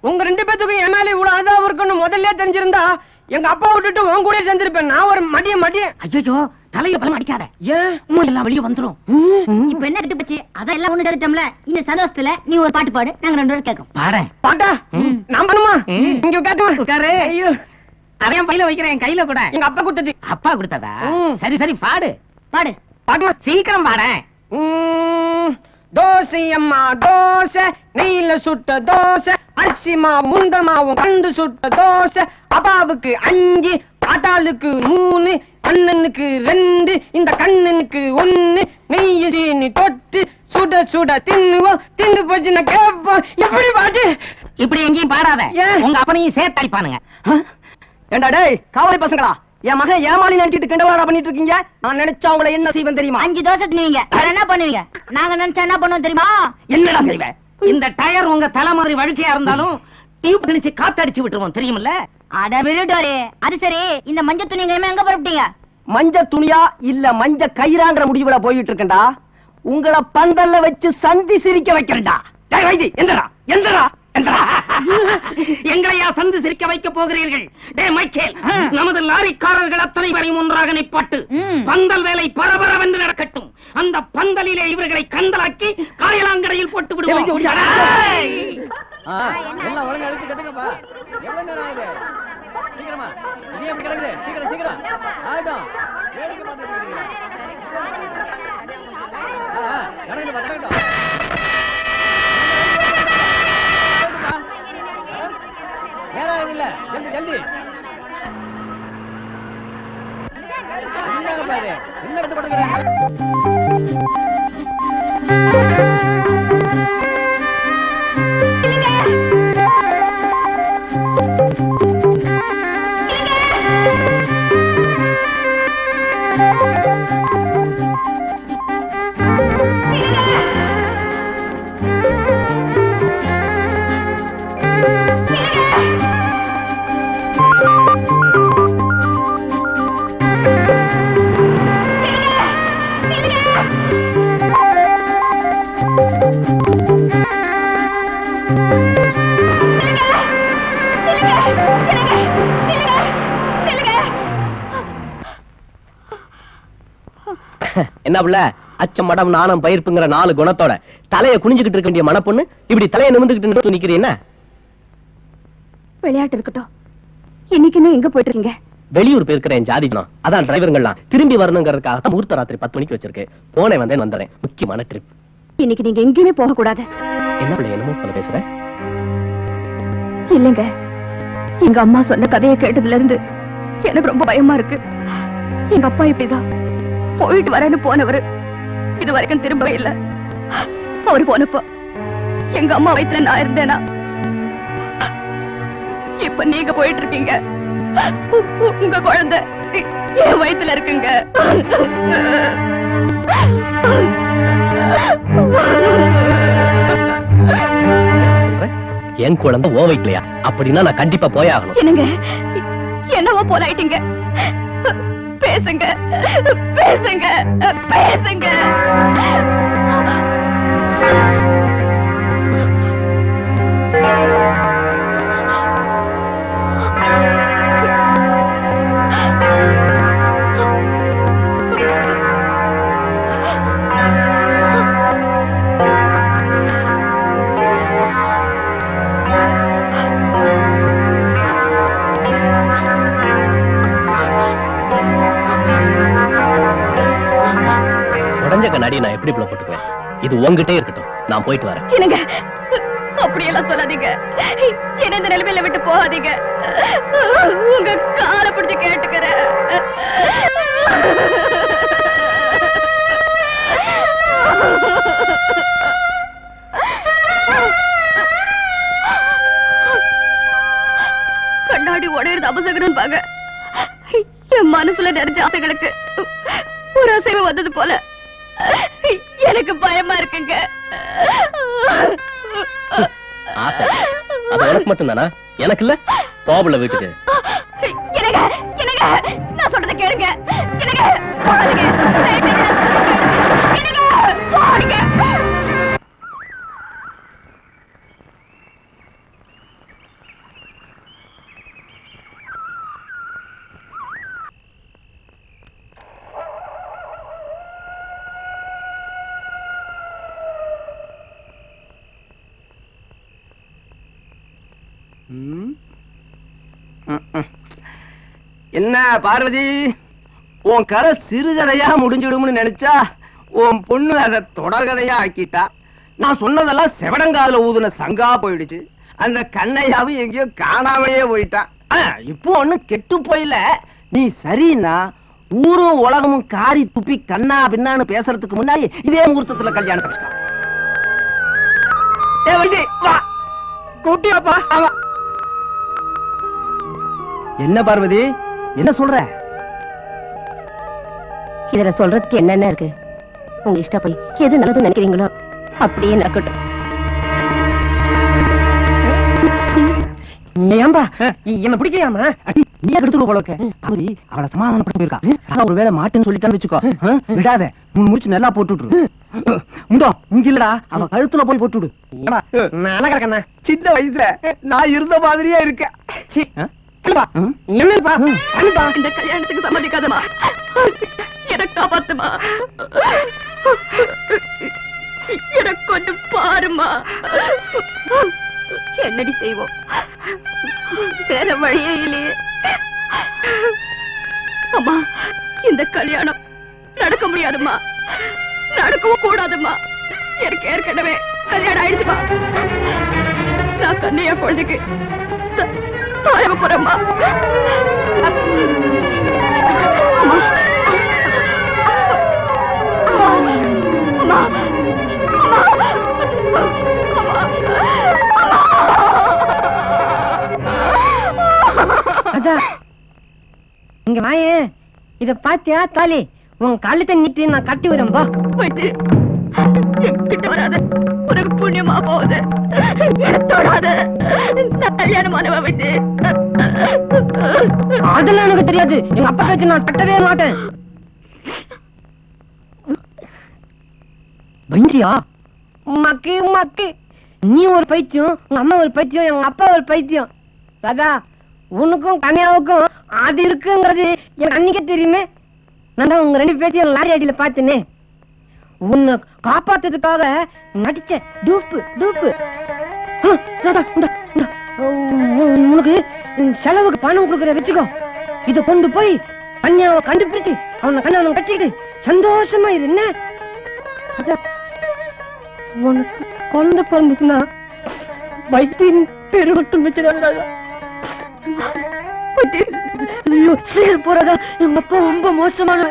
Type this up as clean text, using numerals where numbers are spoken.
உங்க 2 பேத்துக்கும் என் மேல இவ்வளவு அனுதாபம் இருக்குன்னு முதல்ல தெரிஞ்சிருந்தா எங்க அப்பா விட்டுட்டு உன் கூட சேர்ந்திருப்பேன். நான் ஒரு மடிய ஐயோ தலையில பலம் அடிக்காத, ஏன் எல்லாம் வெளியே வந்துரும். இப்ப என்ன கட்டு போச்சு, அதெல்லாம் ஒண்ணு சேர்த்துட்டோம்ல. இந்த சந்தோஷத்துல நீ ஒரு பாட்டு பாடு, நாங்க 2 பேரும் கேட்கும். பாட்டா நான் பண்ணுமா? இங்க காட்டுமா உட்காரு. ஐயோ அதையும் பையில வைக்கிறேன், என் கையில கூட. எங்க அப்பா கொடுத்தது. அப்பா கொடுத்ததா? சரி சரி பாடு பாடு. பாட்டுமா சீக்கிரம் பாட. தோசை அம்மா தோசை, நெய்ல சுட்ட தோசை, அரிசி மாவு முந்த மாவும் கண்டு சுட்ட தோசை, அப்பாவுக்கு 5, ஆட்டாளுக்கு 3, அண்ணனுக்கு 2, இந்த கண்ணனுக்கு 1, நெய்ய சீனி தொட்டு சுட சுட தின்னுவோம். தின்னு போச்சு நான் கேட்போம். எப்படி பாட்டு? இப்படி எங்கேயும் பாடாத, உங்க அப்பனையும் சேர்த்து அடிப்பானுங்க. ஏண்டா டேய் காவலை பசங்களா, என் மகன் ஏமாளி நினைச்சிட்டு கிண்டவாடா பண்ணிட்டு இருக்கீங்க. நான் நினைச்சா உங்களை என்ன செய்வேன் தெரியுமா? 5 தோசை தின்னுவீங்க, என்ன பண்ணுவீங்க? நாங்க நினைச்சா என்ன பண்ணுவோம் தெரியுமா? என்னடா செய்வேன்? இந்த டயர் உங்க தலை மாதிரி வழுக்கையா இருந்தாலும் டியூப் திணிச்சு காத்தடிச்சு விட்டுருவோம், தெரியுமில்ல? அட விருட்டாரே. அது சரி, இந்த மஞ்சள் துணி எங்க புறப்பட்டீங்க? மஞ்ச துணியா இல்ல மஞ்ச கயிறாங்கிற முடிவுல போயிட்டு இருக்கேன்டா. உங்களை பந்தல்ல வச்சு சந்தி சிரிக்க வைக்கிறேன்டா. டேய் வைத்தி எந்தடா எந்தடா எங்களையா சந்து சிரிக்க வைக்க போகிறீர்கள்? டே மைக்கேல், நமது லாரிக்காரர்கள் அத்தனை பேரையும் ஒன்றாக நிப்பாட்டு. பந்தல் வேலை பரபரவென்று நடக்கட்டும். அந்த பந்தலிலே இவர்களை கந்தலாக்கி காயலாங்கரையில் போட்டு விடுவோம். எல்லாம் ஒழுங்கா அழுத்தி கட்டுங்கப்பா. எவ்வளவு நேரம் ஆகுது? சீக்கிரமா இது எப்படி கிடக்குது? சீக்கிரம் சீக்கிரம் ஆயிடும். வேடிக்கை பார்த்துட்டு இருக்கீங்களா? கடங்கப்பா கடங்கப்பா. நேரம் இல்ல, ஜல்தி ஜல்தி. என்னங்க பாரு, என்ன கட்டுப்படுறீங்க? என்ன புள்ள, அச்சம் மடம் நாணம் பயிர்ப்புங்கிற 4 குணத்தோட தலைய குனிஞ்சுக்கிட்டு இருக்க வேண்டிய மனப்பொண்ணு இப்படி தலையை நிமிர்ந்துகிட்டு நிக்கிறீங்க. விளையாட்டு இருக்கட்டும், இன்னைக்கு எங்க போயிட்டு இருக்கீங்க? வெளியூர் போயிருக்கிறேன் ஜாதிஜனம். அதான் டிரைவருங்கெல்லாம் திரும்பி வரணுங்கிறதுக்காக முகூர்த்த ராத்திரி 10 மணிக்கு வச்சிருக்கேன். போனேன் வந்தேன் வந்துறேன். முக்கியமான ட்ரிப். இன்னைக்கு நீங்க எங்கேயுமே போக கூடாது. என்ன பிள்ளை என்னமோ போல பேசுற? இல்லங்க, எங்க அம்மா சொன்ன கதையை கேட்டதுல இருந்து எனக்கு ரொம்ப பயமா இருக்கு. எங்க அப்பா இப்படிதான் போயிட்டு வரேன்னு போனவரு இது வரைக்கும் திரும்பவே இல்லை. அவரு போனப்போ எங்க அம்மா வயித்துல நான் இருந்தேனா, இப்ப நீங்க போயிட்டு இருக்கீங்க. உங்க குழந்தை என் வயித்துல இருக்குங்க. என் குழந்தை ஓ வயிட்லையா? அப்படின்னா நான் கண்டிப்பா போயாகணும். என்னங்க என்னவோ போல ஆயிட்டீங்க. பேசுங்க பேசுங்க பேசுங்க. கண்ணாடி நான் எப்படி போட்டுக்குவேன்? இது உங்ககிட்டே இருக்கட்டும், நான் போயிட்டு வரேன். என்னங்க அப்படியெல்லாம் சொல்லாதீங்க. என்ன இந்த நிலைமையில விட்டு போகாதீங்க. உங்க காலை பிடிச்சு கேட்டுக்கிறேன். கண்ணாடி உடையிறது அபசகரம் பாங்க. என் மனசுல நிறைஞ்ச ஆசைகளுக்கு ஒரு அசைவு வந்தது போல எனக்கு பயமா இருக்குங்க. ஆசை அது உனக்கு மட்டும் தானா? எனக்கு இல்ல? போபுல வீட்டுக்கு. என்னங்க என்னங்க நான் சொல்றத கேளுங்க. என்னங்க போகாதீங்க. என்னங்க போகாதீங்க. என்ன பார்வதி, உன் கதை சிறுகதையா முடிஞ்சிடும்னு நினைச்சா உன் பொண்ணு அதை தொடர்கதையா ஆக்கிட்டா. நான் சொன்னதெல்லாம் செவடங்காதுல ஊதுன சங்கா போயிடுச்சு. அந்த கண்ணையாவும் எங்கேயோ காணாமையே போயிட்டான். இப்போ ஒண்ணும் கெட்டு போயில. நீ சரின்னா ஊரும் உலகமும் காரி துப்பி கண்ணா பின்னான்னு பேசுறதுக்கு முன்னாடி இதே முகூர்த்தத்துல கல்யாணம் பண்ணிக்கலாம். கூட்டியாப்பா. என்ன பார்வதி, என்ன சொல்ற? இதுல சொல்றதுக்கு என்னென்ன இருக்கு? உங்க இஷ்டப்படி எது நல்லது நினைக்கிறீங்களோ அப்படியே நடக்கட்டும். ஏம்பா என்ன பிடிக்காம நீ எடுத்துருவ போலக்க. அவளை சமாதானப்பட்டு போயிருக்கா. ஒருவேளை மாட்டுன்னு சொல்லிட்டான்னு வச்சுக்கோ, விடாத. முடிச்சு நல்லா போட்டுட்டு முண்டோ இங்க இல்லடா, அவ கழுத்துல போய் போட்டுடு. நல்லா கிடக்கண்ணா, சின்ன வயசுல நான் இருந்த மாதிரியே இருக்கேன். இந்த கல்யாணத்துக்கு சம்மதிக்காதமா, எனக்கு காப்பாத்துமா, எனக்கு கொஞ்சம் பாருமா. என்னடி செய்வோம், வேற வழியே இல்லையே. அம்மா, இந்த கல்யாணம் நடக்க முடியாதுமா, நடக்கவும் கூடாதுமா. எனக்கு ஏற்கனவே கல்யாணம் ஆயிடுச்சுமா. நான் கண்ணையா குழந்தைக்கு தாயக போறேம்மா. இங்க வாயே, இத பாத்தியா தாலி? உன் கழுத்தை நீட்டி நான் கட்டி விடுறேன். வா கிட்ட வராத, உனக்கு புண்ணியமா போகுது. தொடாத, நான் கல்யாணமானவ விட்டு. அதெல்லாம் எனக்கு தெரியாது. எங்க அப்பா வச்சு நான் கட்டவே மாட்டேன். பைத்தியா மக்கு மக்கு, நீ ஒரு பைத்தியம், உங்க அம்மா ஒரு பைத்தியம், எங்க அப்பா ஒரு பைத்தியம். ராதா, உனக்கும் கன்யாவுக்கும் அது இருக்குங்கிறது எனக்கு அன்னைக்கே தெரியுமே. நான் தான் உங்க ரெண்டு பேர்த்தையும் லாரி அடியில பார்த்தேனே. உன்னை காப்பாத்துறதுக்காக நடிச்ச டூப்பு டூப்பு. உனக்கு செலவுக்கு பணம் கொடுக்குற வச்சுக்கோ. இத கொண்டு போய் கன்யாவை கண்டுபிடிச்சு அவனை கல்யாணம் கட்டிக்கிட்டு சந்தோஷமா இரு. என்ன உனக்கு குழந்தை பிறந்துச்சுன்னா வைத்தியம் பெருகட்டும் வச்சுடாங்க. போறதா, எங்க அப்பா ரொம்ப மோசமான